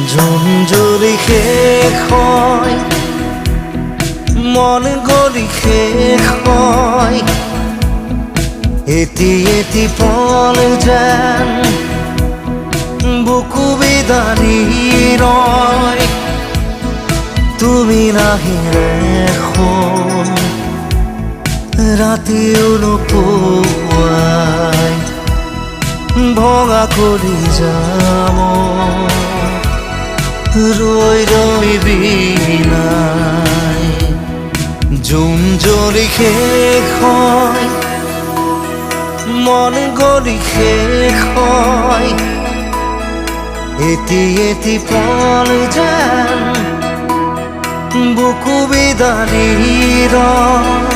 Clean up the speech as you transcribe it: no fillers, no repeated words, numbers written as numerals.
Zone যদি শেষ হয়, মন গলি শেষ হয়, এটি এটি পল যেন বুকু বিদাৰি ৰয়। তুমি নাহিলে এখন ৰাতিও নোপোৱাই ভঙা কৰি যাম ৰৈ ৰৈ বিনাই। জোন যদি শেষ হয়, মন গলি শেষ হয়, এটি এটি পল যেন বুকু বিদাৰি ৰয়।